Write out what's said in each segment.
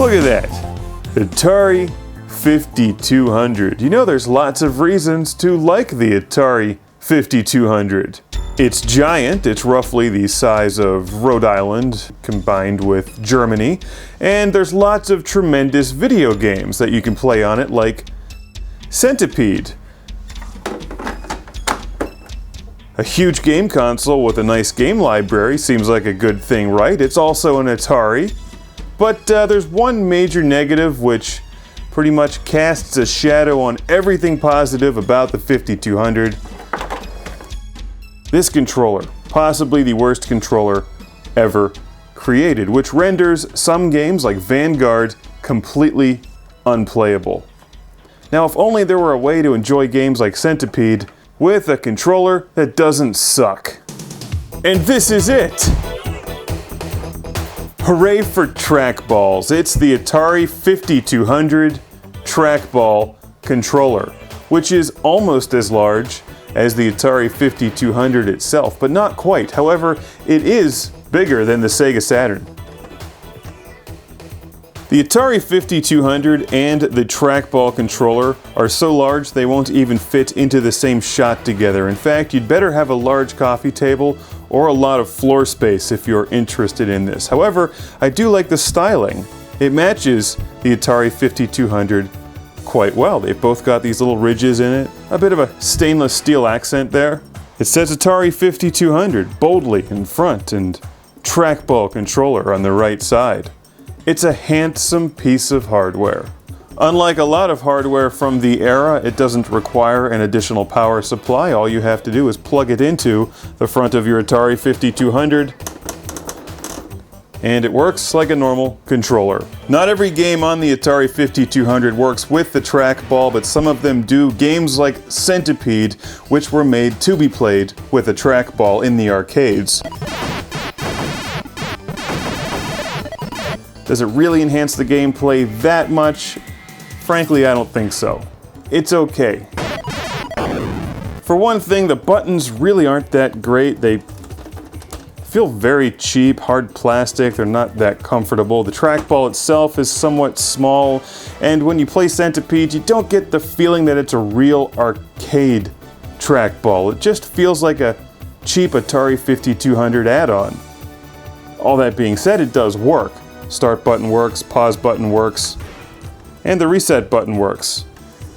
Look at that. Atari 5200. You know, there's lots of reasons to like the Atari 5200. It's giant, it's roughly the size of Rhode Island combined with Germany, and there's lots of tremendous video games that you can play on it, like Centipede. A huge game console with a nice game library seems like a good thing, right? It's also an Atari. But there's one major negative which pretty much casts a shadow on everything positive about the 5200. This controller, possibly the worst controller ever created, which renders some games like Vanguard completely unplayable. Now, if only there were a way to enjoy games like Centipede with a controller that doesn't suck. And this is it! Hooray for trackballs! It's the Atari 5200 Trackball controller, which is almost as large as the Atari 5200 itself, but not quite. However, it is bigger than the Sega Saturn. The Atari 5200 and the Trackball controller are so large they won't even fit into the same shot together. In fact, you'd better have a large coffee table or a lot of floor space if you're interested in this. However, I do like the styling. It matches the Atari 5200 quite well. They've both got these little ridges in it, a bit of a stainless steel accent there. It says Atari 5200 boldly in front and Trackball controller on the right side. It's a handsome piece of hardware. Unlike a lot of hardware from the era, it doesn't require an additional power supply. All you have to do is plug it into the front of your Atari 5200, and it works like a normal controller. Not every game on the Atari 5200 works with the trackball, but some of them do. Games like Centipede, which were made to be played with a trackball in the arcades. Does it really enhance the gameplay that much? Frankly, I don't think so. It's okay. For one thing, the buttons really aren't that great. They feel very cheap, hard plastic. They're not that comfortable. The trackball itself is somewhat small, and when you play Centipede, you don't get the feeling that it's a real arcade trackball. It just feels like a cheap Atari 5200 add-on. All that being said, it does work. Start button works, pause button works, and the reset button works.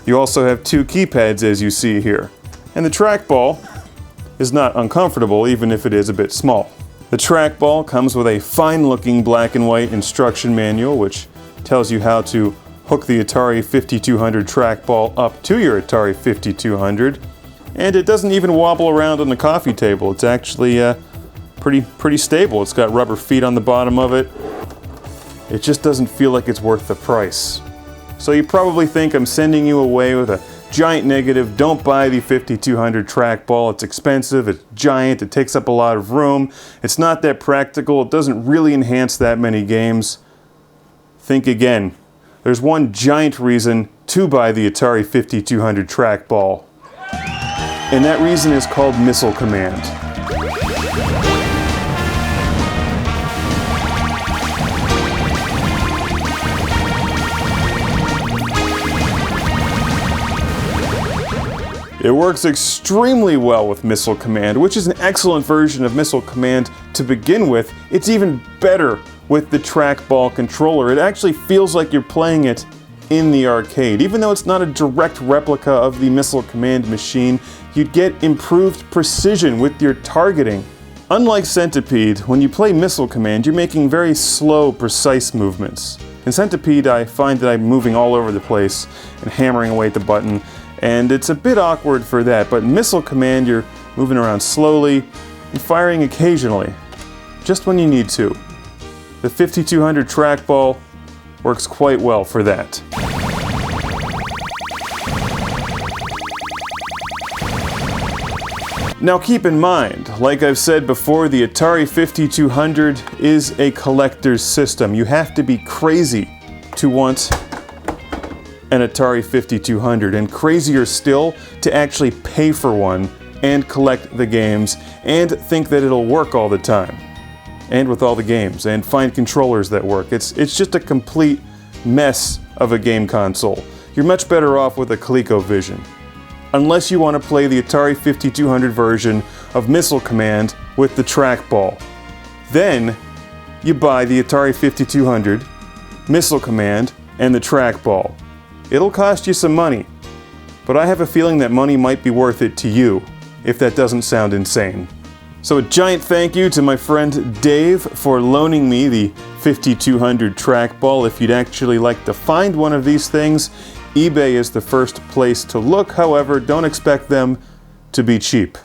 You also have two keypads as you see here. And the trackball is not uncomfortable even if it is a bit small. The trackball comes with a fine-looking black and white instruction manual which tells you how to hook the Atari 5200 trackball up to your Atari 5200. And it doesn't even wobble around on the coffee table. It's actually pretty stable. It's got rubber feet on the bottom of it. It just doesn't feel like it's worth the price. So you probably think I'm sending you away with a giant negative. Don't buy the 5200 trackball. It's expensive, it's giant, it takes up a lot of room. It's not that practical, it doesn't really enhance that many games. Think again. There's one giant reason to buy the Atari 5200 trackball. And that reason is called Missile Command. It works extremely well with Missile Command, which is an excellent version of Missile Command to begin with. It's even better with the trackball controller. It actually feels like you're playing it in the arcade. Even though it's not a direct replica of the Missile Command machine, you'd get improved precision with your targeting. Unlike Centipede, when you play Missile Command, you're making very slow, precise movements. In Centipede, I find that I'm moving all over the place and hammering away at the button, and it's a bit awkward for that, but in Missile Command you're moving around slowly and firing occasionally, just when you need to. The 5200 trackball works quite well for that. Now keep in mind, like I've said before, the Atari 5200 is a collector's system. You have to be crazy to want an Atari 5200, and crazier still to actually pay for one and collect the games and think that it'll work all the time and with all the games and find controllers that work. It's just a complete mess of a game console. You're much better off with a ColecoVision. Unless you want to play the Atari 5200 version of Missile Command with the Trackball. Then, you buy the Atari 5200, Missile Command, and the Trackball. It'll cost you some money, but I have a feeling that money might be worth it to you, if that doesn't sound insane. So a giant thank you to my friend Dave for loaning me the 5200 Trackball. If you'd actually like to find one of these things, eBay is the first place to look. However, don't expect them to be cheap.